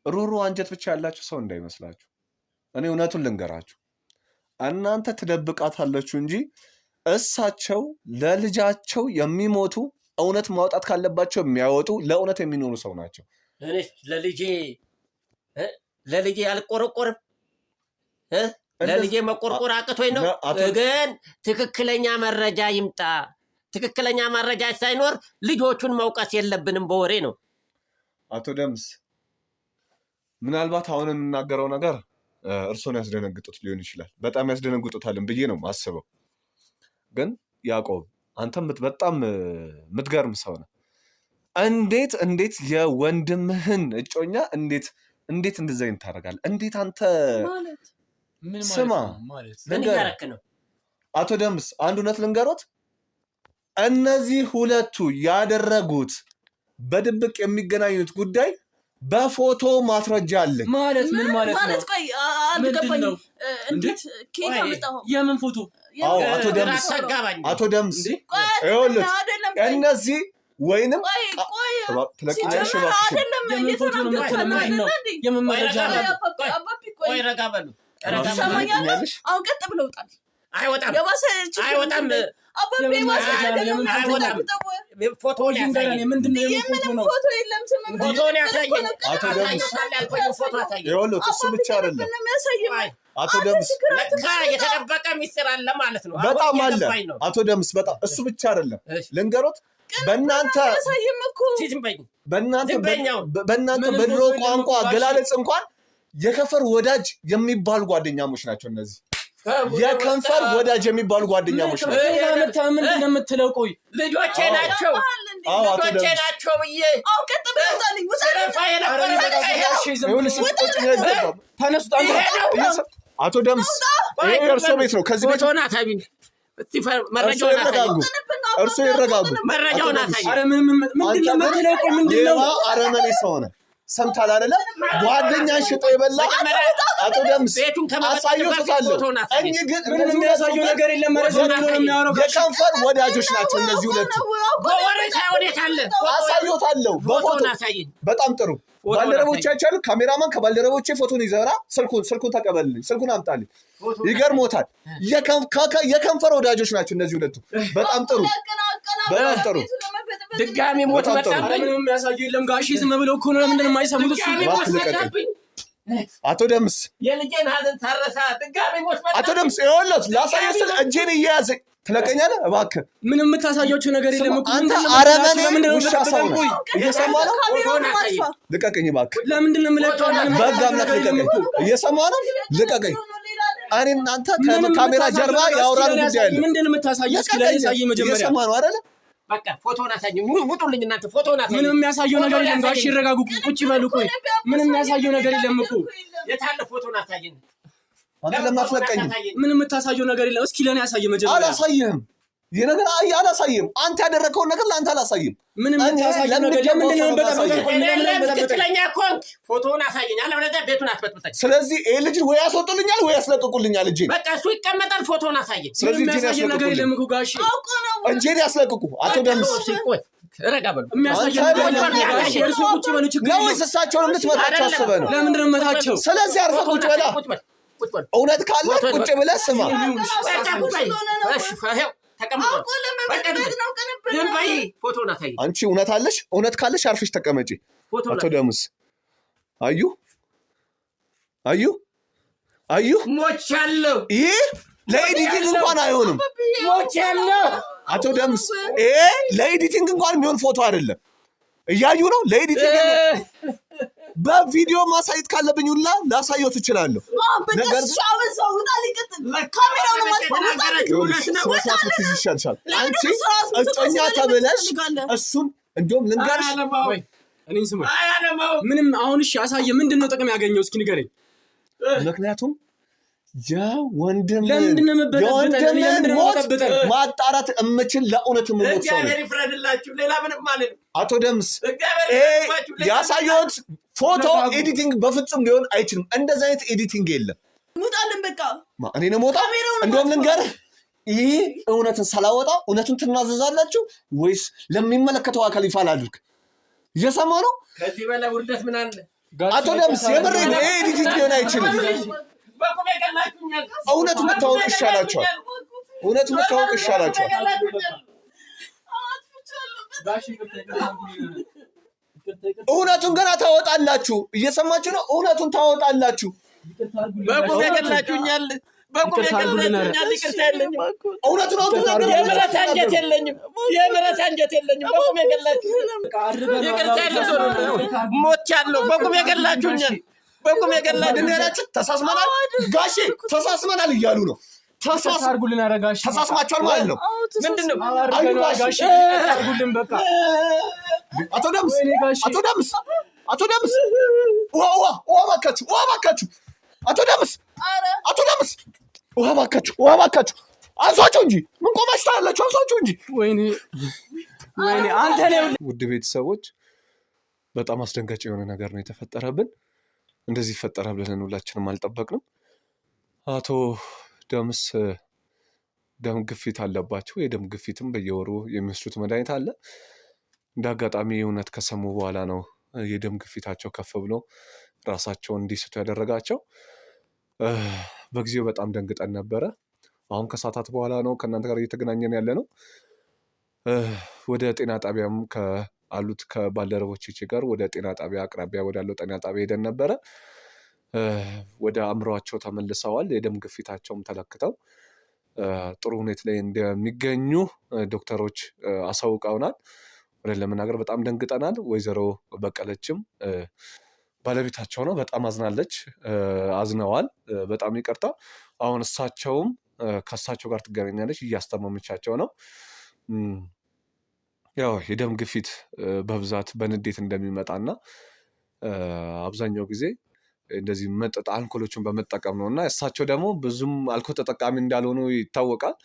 ሩሩ አንጀት ብቻ ያላችሁ ሰው እንዳይመስላችሁ። እኔ እውነቱን ልንገራችሁ፣ እናንተ ትደብቃታላችሁ እንጂ እሳቸው ለልጃቸው የሚሞቱ እውነት ማውጣት ካለባቸው የሚያወጡ ለእውነት የሚኖሩ ሰው ናቸው። እኔ ለልጄ አልቆረቆርም። ለልጄ መቆርቆር አቅቶኝ ነው። ግን ትክክለኛ መረጃ ይምጣ። ትክክለኛ መረጃ ሳይኖር ልጆቹን መውቀስ የለብንም በወሬ ነው። አቶ ደምስ ምናልባት አሁን የምናገረው ነገር እርሶን ያስደነግጡት ሊሆን ይችላል። በጣም ያስደነግጡታልን ብዬ ነው ማስበው። ግን ያዕቆብ አንተም በጣም የምትገርም ሰው ነው። እንዴት የወንድምህን እጮኛ እንዴት እንደዛ ታደርጋለህ? እንዴት አንተ ስማ፣ አቶ ደምስ አንድ እውነት ልንገሮት፣ እነዚህ ሁለቱ ያደረጉት በድብቅ የሚገናኙት ጉዳይ በፎቶ ማስረጃ አለ። ማለት ምን ማለት ነው? ቆይ አልገባኝም። እንዴት ከየት አመጣኸው? የምን ፎቶ? አቶ ደምስ ይኸውልህ እነዚህ ወይንም ትለቅኛለሽ የምን መረጃ ነው? ቆይ ረጋ በሉ። አሁን ቀጥ ብለው ውጣል። አይወጣም። እሱ ብቻ አይደለም አቶ ደምስ፣ የተደበቀ ሚስጥር አለ ማለት ነው። በጣም አለ አቶ ደምስ፣ በጣም እሱ ብቻ አይደለም። ልንገሮት በእናንተ በድሮ ቋንቋ አገላለጽ እንኳን የከንፈር ወዳጅ የሚባሉ ጓደኛሞች ናቸው እነዚህ። የከንፈር ወዳጅ የሚባሉ ጓደኛሞች ናቸው። ምንድን ነው የምትለው? ቆይ ልጆቼ ናቸው ብዬ አቶ ደምስ እርሶ ቤት ነው። ከዚህ ቤት እርሶ ይረጋጉ። መረጃውን አሳይ። አረመኔ ሰው ነህ። ሰምታል አይደለ? ጓደኛ ሽጦ የበላ አቶ ደምስ አሳይቶታለሁ። እኚህ ግን ምንም የሚያሳየው ነገር የለም። የከንፈር ወዳጆች ናቸው እነዚህ ሁለቱ። አሳይቶታለሁ በፎቶ። በጣም ጥሩ ባልደረቦቻቸው አሉ። ካሜራማን ከባልደረቦቼ ፎቶን ይዘራ። ስልኩን ተቀበልልኝ፣ ስልኩን አምጣልኝ። ይገርሞታል። የከንፈር ወዳጆች ናቸው እነዚህ ሁለቱ። በጣም ጥሩ በጣም ጥሩ። ድጋሚ ሞት መጣብኝ። ምንም የሚያሳየው የለም ጋሼ። ዝም ብለው እኮ ነው። ለምንድን ነው የማይሰሙት? እሱ አቶ ደምስ የልጄን ሀዘን ታረሳ። ድጋሚ ሞት መጣብኝ። አቶ ደምስ ይኸውልህ ላሳየህ ስል እጄን እየያዘኝ ትለቀኛለህ? እባክህ ምንም የምታሳያቸው ነገር የለም እኮ። አንተ አረመኔ ውሻ ሰው ነህ። እየሰማህ ነው? ልቀቀኝ እባክህ። ለምንድን ነው የምለቀው? በህግ አምላክ ልቀቀኝ። እየሰማህ ነው? ልቀቀኝ። እኔ እናንተ ከካሜራ ጀርባ ያወራን ጉዳይ አለ። ምንድን ነው የምታሳየው? እስኪ ለኔ ሳየኝ መጀመሪያ። እየሰማህ ነው አይደለ? በቃ ፎቶውን አሳየኝ። ውጡልኝ እናንተ። ፎቶውን አሳየኝ። ምንም የሚያሳየው ነገር የለም ጋሼ። ይረጋጉ፣ ቁጭ ይበሉ። ቆይ ምንም የሚያሳየው ነገር የለም እኮ። የታለ? ፎቶውን አሳየኝ። አንተ ለምን አትለቀኝም? ምንም የምታሳየው ነገር የለም። እስኪ ለኔ ያሳየኝ መጀመሪያ። አላሳየህም። ይሄ ነገር አላሳየህም። አንተ ያደረከውን ነገር ለአንተ አላሳየም። ምንም የምታሳየው ነገር ለምንድን ነው ትክክለኛ ኮንክ? ፎቶውን አሳየኝ፣ አለበለዚያ ቤቱን አትበጥብጠኝ። ስለዚህ ይሄ ልጅ ወይ ያስወጡልኛል ወይ ያስለቅቁልኛል። እጄን በቃ እሱ ይቀመጣል። ፎቶውን አሳየኝ። ስለዚህ የሚያሳየው ነገር የለም እኮ ጋሼ። እጄን ያስለቅቁ። አቶ ደምስ ረጋ በሉ። የሚያሳየው ነገር የለም ጋሼ። እርሶ ቁጭ በሉ። ችግር ነው ወይስ እሳቸውን እንድትመታቸው አስበህ ነው? ለምንድን ነው የምመታቸው? ስለዚህ አርፈህ ቁጭ በላ። እውነት ካለ ቁጭ ብለህ ስማ። አንቺ እውነት አለሽ? እውነት ካለሽ አርፈሽ ተቀመጪ። አቶ ደምስ አዩ ሞቻለሁ። ይሄ ለኤዲቲንግ እንኳን አይሆንም። ሞቻለሁ አቶ ደምስ ይሄ ለኤዲቲንግ እንኳን የሚሆን ፎቶ አይደለም። እያዩ ነው። ለኤዲቲንግ በቪዲዮ ማሳየት ካለብኝ ሁላ ላሳየው ትችላለሁ። ነገር አንቺ እጮኛ ተብለሽ እሱን እንዲሁም ልንገርሽ እኔን ስማ ምንም አሁን እሺ አሳየ ምንድነው ጥቅም ያገኘው እስኪ ንገረኝ ምክንያቱም የወንድም ማጣራት እምችል ለእውነት የምሞት ሰው ነኝ። አቶ ደምስ ያሳየሁት ፎቶ ኤዲቲንግ በፍጹም ሊሆን አይችልም። እንደዚህ አይነት ኤዲቲንግ የለም። ሙጣልን በቃ እኔ ነው ሞጣው። እንደውም ልንገርህ ይህ እውነትን ሳላወጣ እውነቱን ትናዘዛላችሁ ወይስ ለሚመለከተው አካል ይፋ ላድርግ? እየሰማሁ ነው። ከዚህ በላይ ውርደት ምን አለ? አቶ ደምስ የምሬን ኤዲቲንግ ሊሆን አይችልም። እውነት መታወቅ ይሻላችኋል። እውነት መታወቅ ይሻላችኋል። እውነቱን ገና ታወጣላችሁ። እየሰማችሁ ነው። እውነቱን ታወጣላችሁ። በቁም የገላችሁኛል። በቁም የገላችሁኛል። ይቅርታ የለኝም። እውነቱን አውጥተናል። የምሕረት አንጀት የለኝም። የምሕረት አንጀት የለኝም። በቁም የገላችሁኛል። ይቅርታ የለኝም። ሞቻለሁ። በቁም የገላችሁኛል። በቁም የገላችሁ ተሳስመናል። ጋሼ ተሳስመናል እያሉ ነው። ተሳስማችኋል ማለት ነው። ምንድነው? በቃ አቶ ደምስ ውሃ ባካችሁ፣ ውሃ ባካችሁ። አቶ ደምስ ውሃ ባካችሁ። አንሷቸው እንጂ ምን ቆማችሁ ታያላችሁ? አንሷቸው እንጂ። ወይኔ አንተ ነው። ውድ ቤተሰቦች በጣም አስደንጋጭ የሆነ ነገር ነው የተፈጠረብን። እንደዚህ ይፈጠራል ብለን ሁላችንም አልጠበቅንም። አቶ ደምስ ደም ግፊት አለባቸው። የደም ግፊትም በየወሩ የሚወስዱት መድኃኒት አለ። እንደ አጋጣሚ እውነት ከሰሙ በኋላ ነው የደም ግፊታቸው ከፍ ብሎ ራሳቸውን እንዲስቱ ያደረጋቸው። በጊዜው በጣም ደንግጠን ነበረ። አሁን ከሰዓታት በኋላ ነው ከእናንተ ጋር እየተገናኘን ያለ ነው። ወደ ጤና ጣቢያም አሉት ከባልደረቦች ጋር ወደ ጤና ጣቢያ አቅራቢያ ወዳለው ጤና ጣቢያ ሄደን ነበረ። ወደ አእምሯቸው ተመልሰዋል። የደም ግፊታቸውም ተለክተው ጥሩ ሁኔታ ላይ እንደሚገኙ ዶክተሮች አሳውቀውናል። ወደ ለመናገር በጣም ደንግጠናል። ወይዘሮ በቀለችም ባለቤታቸው ነው፣ በጣም አዝናለች፣ አዝነዋል። በጣም ይቅርታ። አሁን እሳቸውም ከእሳቸው ጋር ትገናኛለች፣ እያስተማመቻቸው ነው። ያው የደም ግፊት በብዛት በንዴት እንደሚመጣና አብዛኛው ጊዜ እንደዚህ መጠጥ አልኮሎችን በመጠቀም ነው እና እሳቸው ደግሞ ብዙም አልኮል ተጠቃሚ እንዳልሆኑ ይታወቃል።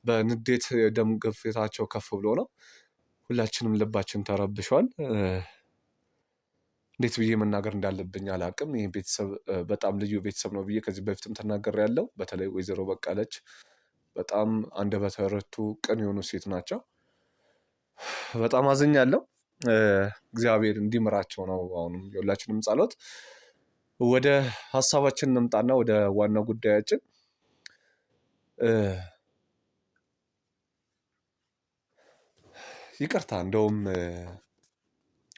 በንዴት የደም ግፊታቸው ከፍ ብሎ ነው። ሁላችንም ልባችን ተረብሿል። እንዴት ብዬ መናገር እንዳለብኝ አላቅም። ይህ ቤተሰብ በጣም ልዩ ቤተሰብ ነው ብዬ ከዚህ በፊትም ተናግሬያለሁ። በተለይ ወይዘሮ በቀለች በጣም አንደበተ ርቱዕ ቅን የሆኑ ሴት ናቸው። በጣም አዝኛለሁ። እግዚአብሔር እንዲምራቸው ነው አሁንም የሁላችንም ጸሎት። ወደ ሀሳባችን እንምጣና ወደ ዋናው ጉዳያችን ይቅርታ። እንደውም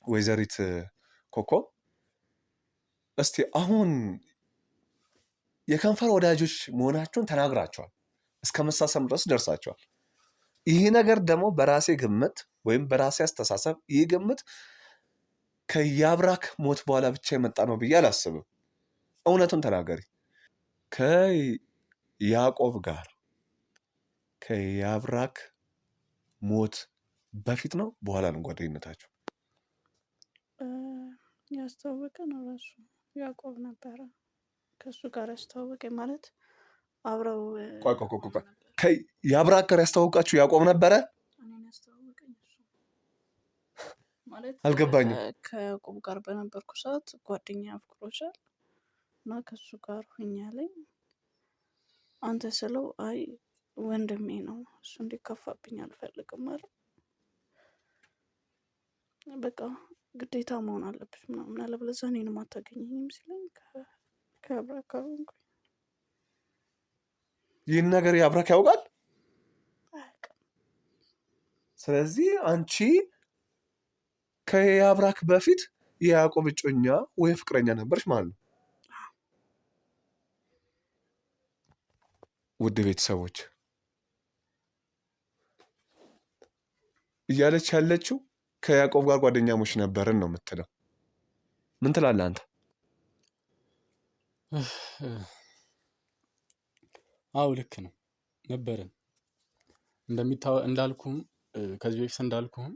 ወይዘሪት ኮኮብ እስቲ አሁን የከንፈር ወዳጆች መሆናችሁን ተናግራችኋል። እስከ መሳሰም ድረስ ደርሳችኋል። ይህ ነገር ደግሞ በራሴ ግምት ወይም በራሴ አስተሳሰብ ይህ ግምት ከያብራክ ሞት በኋላ ብቻ የመጣ ነው ብዬ አላስብም። እውነቱን ተናገሪ። ከያዕቆብ ጋር ከያብራክ ሞት በፊት ነው በኋላ ነው ጓደኝነታችሁ? ያስተዋወቀ ነው ራሱ ያዕቆብ ነበረ። ከእሱ ጋር ያስተዋወቀ ማለት አብረው ከያብራክ ጋር ያስተዋወቃችሁ ያዕቆብ ነበረ? አልገባኝም። ከያዕቆብ ጋር በነበርኩ ሰዓት ጓደኛ አፍቅሮሻል እና ከሱ ጋር ሁኛለኝ። አንተ ስለው አይ ወንድሜ ነው እሱ እንዲከፋብኝ አልፈልግም አለ። በቃ ግዴታ መሆን አለብሽ ምናምን አለበለዚያ እኔንም አታገኘኝም ሲለኝ ከያብራክ ጋር ሆንኩኝ። ይህን ነገር ያብራክ ያውቃል? ስለዚህ አንቺ ከያብራክ በፊት የያዕቆብ እጮኛ ወይ ፍቅረኛ ነበርሽ ማለት ነው። ውድ ቤተሰቦች እያለች ያለችው ከያዕቆብ ጋር ጓደኛሞች ነበርን ነው የምትለው። ምን ትላለህ አንተ? አው ልክ ነው ነበርን። እንዳልኩም ከዚህ በፊት እንዳልኩም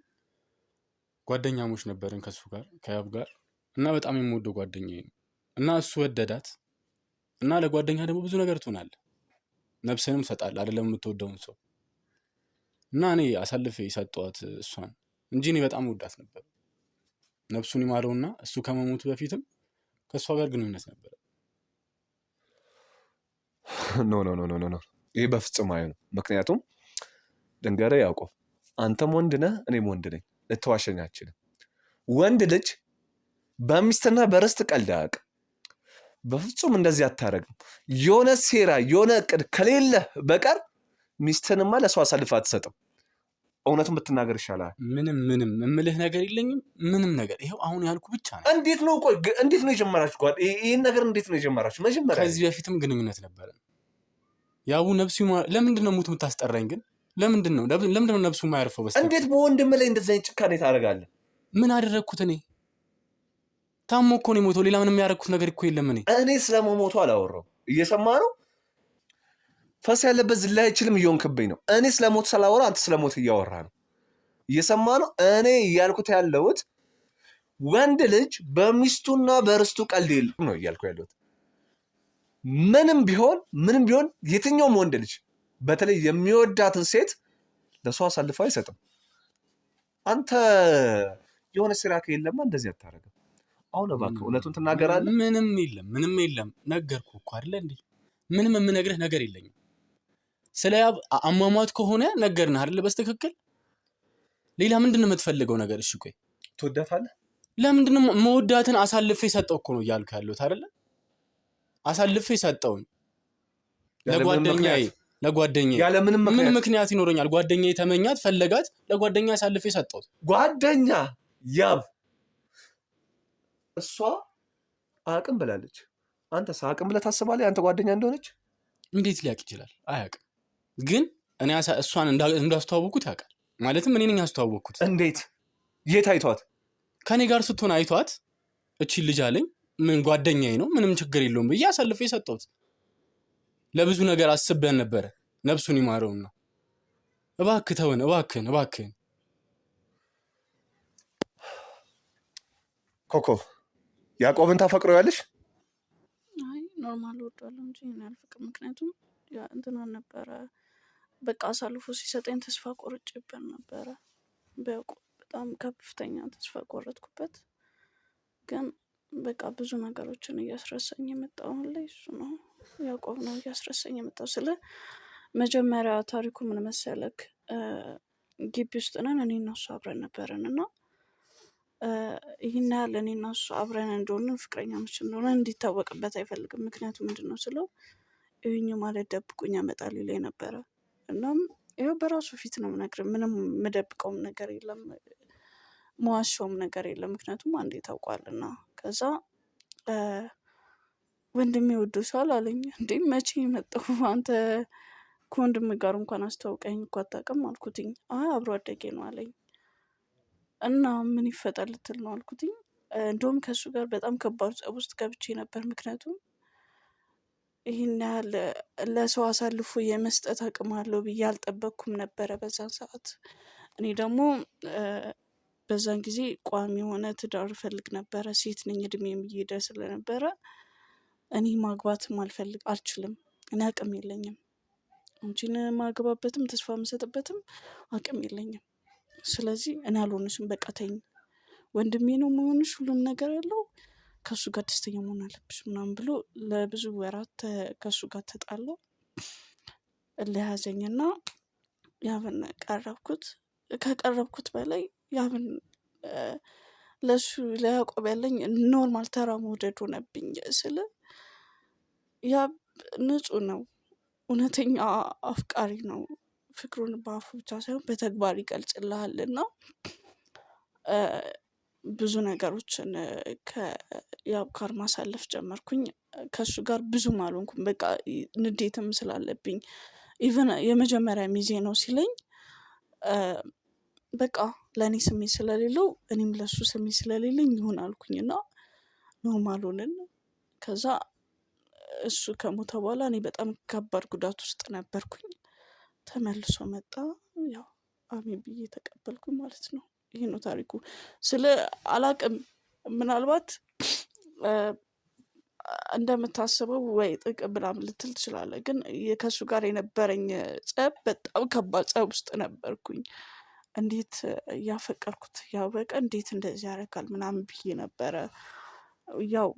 ጓደኛሞች ነበርን ከሱ ጋር ከያብ ጋር እና በጣም የምወደው ጓደኛዬ ነው እና እሱ ወደዳት እና ለጓደኛ ደግሞ ብዙ ነገር ትሆናለህ፣ ነፍስንም ሰጣል አይደለም የምትወደውን ሰው እና እኔ አሳልፌ ሰጠዋት እሷን እንጂ እኔ በጣም ወዳት ነበር። ነፍሱን ይማረውና እሱ ከመሞቱ በፊትም ከእሷ ጋር ግንኙነት ነበር። ኖ ኖ ኖ ኖ ኖ ይህ በፍጹም አይሆንም። ምክንያቱም ድንገረ ያዕቆብ አንተም ወንድ ነህ እኔም ወንድ ነኝ፣ ልትዋሸኝ አትችልም። ወንድ ልጅ በሚስትና በርስት ቀልድ አያውቅም። በፍጹም እንደዚህ አታረግም። የሆነ ሴራ የሆነ እቅድ ከሌለ በቀር ሚስትንማ ለሰው አሳልፈህ አትሰጥም። እውነቱን ብትናገር ይሻላል። ምንም እምልህ ነገር የለኝም ምንም ነገር ይኸው አሁን ያልኩ ብቻ ነው። እንዴት ነው ቆይ እንዴት ነው የጀመራችሁ? ይህን ነገር እንዴት ነው የጀመራችሁ? መጀመሪያ ከዚህ በፊትም ግንኙነት ነበረ። ያው ነፍሱ ለምንድን ነው ሙት የምታስጠራኝ ግን? ለምንድን ነው ነፍሱ የማያርፈው? በስተቀር እንዴት በወንድም ላይ እንደዚህ አይነት ጭካኔ ታደርጋለህ? ምን አደረግኩት እኔ? ታሞ እኮ ነው የሞተው። ሌላ ምንም ያደረግኩት ነገር እኮ የለም። እኔ ስለመሞቱ አላወራሁም። እየሰማ ነው። ፈስ ያለበት ዝላ አይችልም እየሆንክብኝ ነው። እኔ ስለሞት ስላወራ አንተ ስለሞት እያወራ ነው። እየሰማ ነው። እኔ እያልኩት ያለሁት ወንድ ልጅ በሚስቱና በርስቱ ቀልድ የለም ነው እያልኩ ያለሁት። ምንም ቢሆን የትኛውም ወንድ ልጅ በተለይ የሚወዳትን ሴት ለሰው አሳልፎ አይሰጥም። አንተ የሆነ ስራ ከሌለማ እንደዚህ አታረግም። አሁን እባክህ እውነቱን ትናገራለህ። ምንም የለም ነገርኩህ እኮ አይደለ እንዴ? ምንም የምነግርህ ነገር የለኝም። ስለ ያብ አሟሟት ከሆነ ነገርንህ አይደለ? በስተክክል ሌላ ምንድን ነው የምትፈልገው ነገር? እሺ ቆይ ትወዳታለህ? ለምንድን ነው መወዳትን አሳልፌ ሰጠው እኮ ነው እያልኩ ያለሁት አይደለ? አሳልፌ ሰጠውን ለጓደኛዬ ያለምንም ምክንያት ይኖረኛል። ጓደኛዬ ተመኛት ፈለጋት፣ ለጓደኛ አሳልፌ ሰጠሁት። ጓደኛ ያብ እሷ አቅም ብላለች። አንተስ አቅም ብለህ ታስባለህ? አንተ ጓደኛ እንደሆነች እንዴት ሊያውቅ ይችላል? አያውቅም። ግን እኔ እሷን እንዳስተዋወቅኩት ያውቃል። ማለትም እኔ ነኝ ያስተዋወቅኩት። እንዴት? የት አይቷት? ከኔ ጋር ስትሆን አይቷት እቺ ልጅ አለኝ ምን ጓደኛዬ ነው ምንም ችግር የለውም ብዬ አሳልፌ ሰጠሁት። ለብዙ ነገር አስበን ነበረ። ነፍሱን ይማረውና እባክህ ተወን፣ እባክህን ኮኮ ያዕቆብን ታፈቅረዋለሽ? አይ ኖርማል ወዷለሁ እንጂ እኔ አልፈቅም። ምክንያቱም ያ እንትናን ነበረ በቃ አሳልፎ ሲሰጠኝ ተስፋ ቆርጬበት ነበረ። በጣም ከፍተኛ ተስፋ ቆረጥኩበት። ግን በቃ ብዙ ነገሮችን እያስረሳኝ የመጣው አሁን ላይ እሱ ነው፣ ያዕቆብ ነው እያስረሳኝ የመጣው። ስለ መጀመሪያ ታሪኩ ምን መሰለክ፣ ግቢ ውስጥ ነን እኔ እና እሱ አብረን ነበረን እና ይህን ያህል እኔ እና እሱ አብረን እንደሆንን ፍቅረኛሞች እንደሆነ እንዲታወቅበት አይፈልግም። ምክንያቱም ምንድን ነው ስለው ይህኝ ማለት ደብቁኝ ያመጣል ይለኝ ነበረ። እናም ይኸው በራሱ ፊት ነው የምነግርህ። ምንም የምደብቀውም ነገር የለም፣ መዋሸውም ነገር የለም። ምክንያቱም አንዴ ታውቋልና። ከዛ ወንድሜ ወዶሻል አለኝ። እንዴ መቼ መጣሁ? አንተ ከወንድም ጋር እንኳን አስተዋውቀኝ እኮ አታውቅም አልኩትኝ። አይ አብሮ አደጌ ነው አለኝ። እና ምን ይፈጠር ልትል ነው አልኩትኝ። እንደውም ከእሱ ጋር በጣም ከባድ ጸብ ውስጥ ገብቼ ነበር። ምክንያቱም ይህን ያህል ለሰው አሳልፎ የመስጠት አቅም አለው ብዬ አልጠበቅኩም ነበረ በዛን ሰዓት። እኔ ደግሞ በዛን ጊዜ ቋሚ የሆነ ትዳር እፈልግ ነበረ። ሴት ነኝ፣ እድሜም እየሄደ ስለነበረ እኔ ማግባትም አልችልም። እኔ አቅም የለኝም፣ አንቺን ማግባበትም ተስፋ የምሰጥበትም አቅም የለኝም። ስለዚህ እኔ አልሆንሽም፣ በቃ ተይኝ፣ ወንድሜ ነው መሆንሽ፣ ሁሉም ነገር ያለው ከሱ ጋር ደስተኛ መሆን አለብሽ ምናምን ብሎ ለብዙ ወራት ከሱ ጋር ተጣለው። ለያዘኝና ያብን ቀረብኩት። ከቀረብኩት በላይ ያብን ለሱ ለያዕቆብ ያለኝ ኖርማል ተራ መውደድ ሆነብኝ። ስለ ያብ ንጹህ ነው፣ እውነተኛ አፍቃሪ ነው። ፍቅሩን በአፉ ብቻ ሳይሆን በተግባር ይገልጽልሃል። እና ብዙ ነገሮችን ከያብ ጋር ማሳለፍ ጀመርኩኝ። ከሱ ጋር ብዙም አልሆንኩም፣ በቃ ንዴትም ስላለብኝ። ኢቨን የመጀመሪያ ሚዜ ነው ሲለኝ በቃ ለእኔ ስሜት ስለሌለው እኔም ለሱ ስሜት ስለሌለኝ ይሆን አልኩኝና ኖርማል ሆንን። ከዛ እሱ ከሞተ በኋላ እኔ በጣም ከባድ ጉዳት ውስጥ ነበርኩኝ። ተመልሶ መጣ። ያው አሜን ብዬ ተቀበልኩኝ ማለት ነው። ይሄ ነው ታሪኩ። ስለ አላቅም ምናልባት እንደምታስበው ወይ ጥቅም ምናምን ልትል ትችላለህ፣ ግን ከእሱ ጋር የነበረኝ ጸብ በጣም ከባድ ጸብ ውስጥ ነበርኩኝ። እንዴት እያፈቀርኩት ያወቀ እንዴት እንደዚህ ያደርጋል ምናምን ብዬ ነበረ። ያው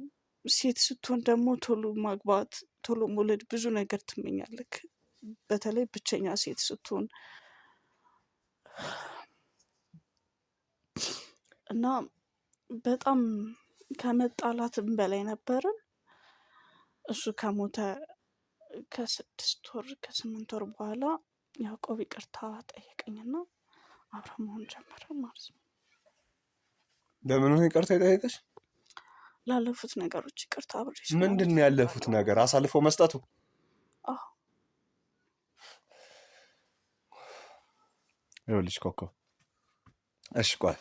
ሴት ስትሆን ደግሞ ቶሎ ማግባት ቶሎ መውለድ ብዙ ነገር ትመኛለህ፣ በተለይ ብቸኛ ሴት ስትሆን እና በጣም ከመጣላትም በላይ ነበርን። እሱ ከሞተ ከ6 ወር ከ8 ወር በኋላ ያዕቆብ ይቅርታ ጠየቀኝና አብረን መሆን ጀመረን ማለት ነው። ለምን ነው ይቅርታ የጠየቀሽ? ላለፉት ነገሮች ይቅርታ አብሬ ምንድን ነው ያለፉት ነገር? አሳልፎ መስጠቱ? ይኸውልሽ ኮኮብ፣ እሺ ቆይ፣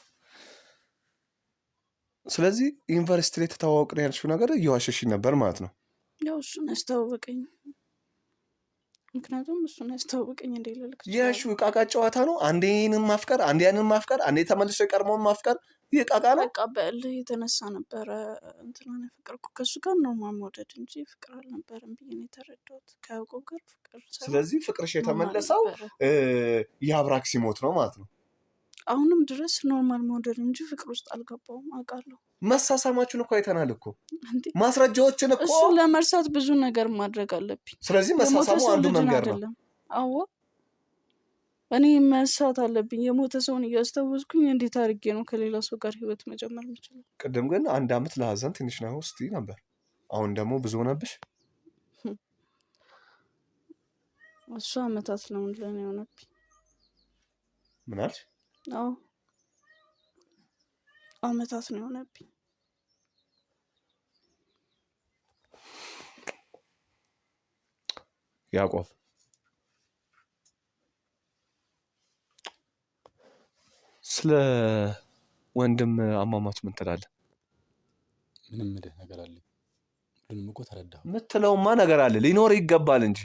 ስለዚህ ዩኒቨርሲቲ ላይ ተተዋወቅን ያልሽው ነገር እየዋሸሽኝ ነበር ማለት ነው? ያው እሱን ያስተዋወቀኝ፣ ምክንያቱም እሱን ያስተዋወቀኝ እንደሌለክ የሹ ቃቃ ጨዋታ ነው። አንዴ ይህንን ማፍቀር፣ አንዴ ያንን ማፍቀር፣ አንዴ ተመልሶ የቀድሞውን ማፍቀር፣ ይህ ቃቃ ነው። በቃ በእልህ የተነሳ ነበረ እንትናን ያፈቀርኩ፣ ከእሱ ጋር ኖርማል መውደድ እንጂ ፍቅር አልነበረም ብዬ ነው የተረዳሁት። ከያዕቆብ ጋር ፍቅር። ስለዚህ ፍቅርሽ የተመለሰው የአብራክ ሲሞት ነው ማለት ነው። አሁንም ድረስ ኖርማል መውደድ እንጂ ፍቅር ውስጥ አልገባውም። አውቃለሁ። መሳሳማችሁን እኮ አይተናል እኮ ማስረጃዎችን እኮ። እሱ ለመርሳት ብዙ ነገር ማድረግ አለብኝ። ስለዚህ መሳሳሙ አንዱ መንገድ ነው። አዎ እኔ መርሳት አለብኝ። የሞተ ሰውን እያስታወስኩኝ እንዴት አድርጌ ነው ከሌላ ሰው ጋር ህይወት መጀመር የምችለው? ቅድም ግን 1 ዓመት ለሀዘን ትንሽ ነው ስትይ ነበር። አሁን ደግሞ ብዙ ሆነብሽ። እሱ አመታት ነው ለኔ የሆነብኝ። ምን አልሽ? አዎ አመታት ነው የሆነብኝ። ያዕቆብ ስለ ወንድም አሟሟት ምን ትላለህ? ምንም ምልህ ነገር አለ? ሁሉንም እኮ ተረዳሁ። የምትለውማ ነገር አለ ሊኖር ይገባል እንጂ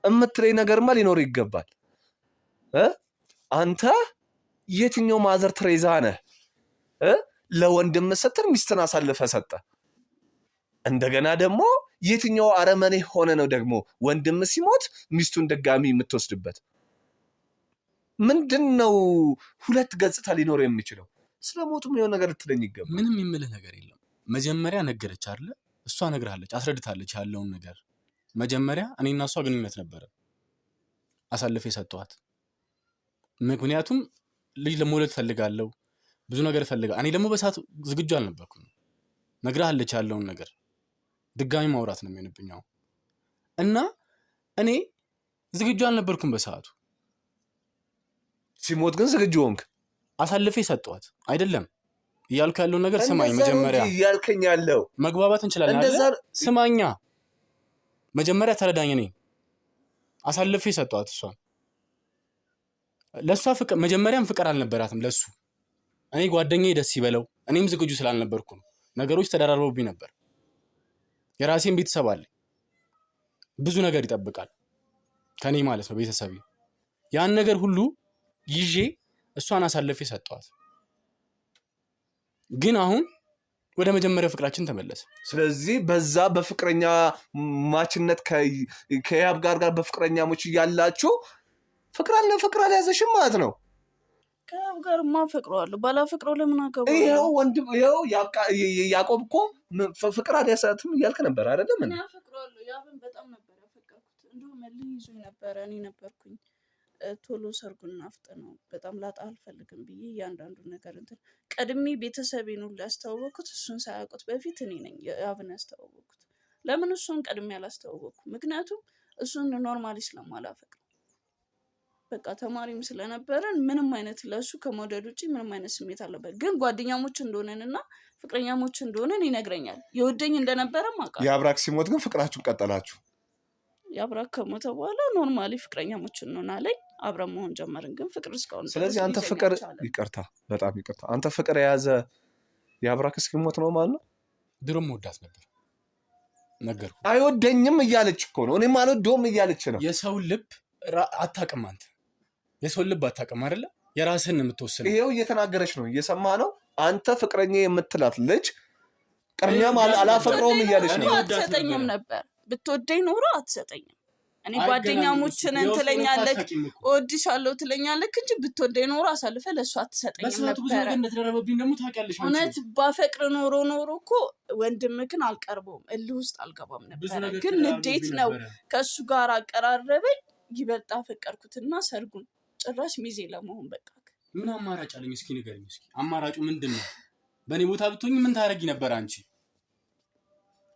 የምትለኝ ነገርማ ሊኖር ይገባል። አንተ የትኛው ማዘር ትሬዛ ነህ? ለወንድም ስትል ሚስትን አሳልፈ ሰጠ። እንደገና ደግሞ የትኛው አረመኔ ሆነ ነው ደግሞ ወንድም ሲሞት ሚስቱን ድጋሚ የምትወስድበት? ምንድን ነው? 2 ገጽታ ሊኖር የሚችለው? ስለሞቱም የሆነ ነገር ልትለኝ ይገባል። ምንም የምልህ ነገር የለም። መጀመሪያ ነገረች አይደለ? እሷ ነግራለች፣ አስረድታለች ያለውን ነገር። መጀመሪያ እኔና እሷ ግንኙነት ነበረ፣ አሳልፌ ሰጠኋት። ምክንያቱም ልጅ ለመውለድ ፈልጋለሁ፣ ብዙ ነገር ፈልጋ። እኔ ደግሞ በሰዓቱ ዝግጁ አልነበርኩም። ነግራለች ያለውን ነገር ድጋሚ ማውራት ነው የሚሆንብኝ እና እኔ ዝግጁ አልነበርኩም በሰዓቱ። ሲሞት ግን ዝግጁ ሆንክ? አሳልፌ ሰጠኋት አይደለም እያልኩ ያለውን ነገር ስማኝ። መጀመሪያ እያልከኝ ያለው መግባባት እንችላለን አይደል? ስማኛ መጀመሪያ ተረዳኝ። እኔ አሳልፌ ሰጠኋት እሷን። ለእሷ ፍቅር መጀመሪያም ፍቅር አልነበራትም ለሱ። እኔ ጓደኛዬ ደስ ይበለው፣ እኔም ዝግጁ ስላልነበርኩ ነው። ነገሮች ተደራርበውብኝ ነበር። የራሴን ቤተሰብ አለኝ፣ ብዙ ነገር ይጠብቃል ከኔ ማለት ነው ቤተሰቤ። ያን ነገር ሁሉ ይዤ እሷን አሳልፌ ሰጠኋት። ግን አሁን ወደ መጀመሪያ ፍቅራችን ተመለሰ። ስለዚህ በዛ በፍቅረኛ ማችነት ከያብ ጋር በፍቅረኛሞች እያላችሁ ፍቅር አልያዘሽም ማለት ነው። ከያብ ጋር ማፈቅረዋለሁ፣ ባላፈቅረው ለምን አገባው? ይኸው ወንድም ይኸው ያዕቆብ እኮ ፍቅር አልያዛትም እያልክ ነበር አይደለም? እኔ አፈቅረዋለሁ። ያብን በጣም ነበር ያፈቀርኩት። እንደውም መልህ ይዞኝ ነበረ። እኔ ነበርኩኝ ቶሎ ሰርጉን ናፍጠነው በጣም ላጣ አልፈልግም ብዬ እያንዳንዱን ነገር ቀድሜ ቤተሰቤን ሁሉ ያስተዋወቅኩት እሱን ሳያውቁት በፊት እኔ ነኝ ያብን ያስተዋወቅኩት። ለምን እሱን ቀድሜ አላስተዋወቅኩም? ምክንያቱም እሱን ኖርማሊ ስለማላፈቅር በቃ ተማሪም ስለነበረን ምንም አይነት ለእሱ ከመውደድ ውጭ ምንም አይነት ስሜት አለበት። ግን ጓደኛሞች እንደሆነንና ፍቅረኛሞች እንደሆነን ይነግረኛል። የወደኝ እንደነበረም አውቃለሁ። የአብራክ ሲሞት ግን ፍቅራችሁን ቀጠላችሁ? የአብራክ ከሞተ በኋላ ኖርማሊ ፍቅረኛሞች እንሆናለን፣ አብረን መሆን ጀመርን። ግን ፍቅር እስካሁን። ስለዚህ አንተ ፍቅር ይቅርታ፣ በጣም ይቅርታ፣ አንተ ፍቅር የያዘ የአብራክ እስኪሞት ነው ማለት ነው? ድሮም ወዳት ነበር ነገርኩ። አይወደኝም እያለች እኮ ነው፣ እኔም አልወደውም እያለች ነው። የሰው ልብ አታውቅም አንተ፣ የሰው ልብ አታውቅም አይደለ? የራስህን ነው የምትወስነው። ይሄው እየተናገረች ነው፣ እየሰማ ነው። አንተ ፍቅረኛ የምትላት ልጅ ቅድሚያም አላፈቅረውም እያለች ነው። አትሰጠኝም ነበር ብትወደኝ ኖሮ አትሰጠኝም። እኔ ጓደኛሞችን እንትለኛለክ እወድሻለሁ ትለኛለክ እንጂ ብትወደኝ ኖሮ አሳልፈ ለእሱ አትሰጠኝም ነበር። እውነት ባፈቅር ኖሮ እኮ ወንድምክን አልቀርበውም፣ እልህ ውስጥ አልገባም ነበር። ግን ንዴት ነው ከእሱ ጋር አቀራረበኝ፣ ይበልጥ አፈቀርኩትና ሰርጉን ጭራሽ ሚዜ ለመሆን በቃ። ምን አማራጭ አለኝ? እስኪ ንገሪኝ። እስኪ አማራጩ ምንድን ነው? በእኔ ቦታ ብትሆኝ ምን ታደርጊ ነበር አንቺ?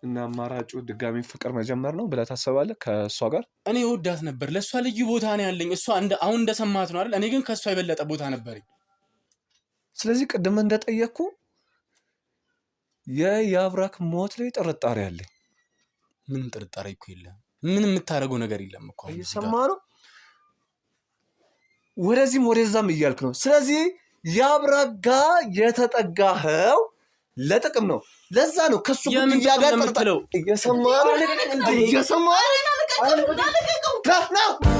እና አማራጩ ድጋሚ ፍቅር መጀመር ነው ብለህ ታስባለህ? ከእሷ ጋር እኔ ወዳት ነበር፣ ለእሷ ልዩ ቦታ ነው ያለኝ። እሷ አሁን እንደሰማት ነው አይደል? እኔ ግን ከእሷ የበለጠ ቦታ ነበረኝ። ስለዚህ ቅድም እንደጠየቅኩ የአብራክ ሞት ላይ ጥርጣሬ አለኝ። ምን ጥርጣሬ እኮ የለም። ምን የምታደርገው ነገር የለም እኮ። እየሰማ ነው፣ ወደዚህም ወደዛም እያልክ ነው። ስለዚህ የአብራክ ጋር የተጠጋኸው ለጥቅም ነው። ለዛ ነው ከሱ ጉዳይ ጋር ጥርጣሬ እየሰማ ነው።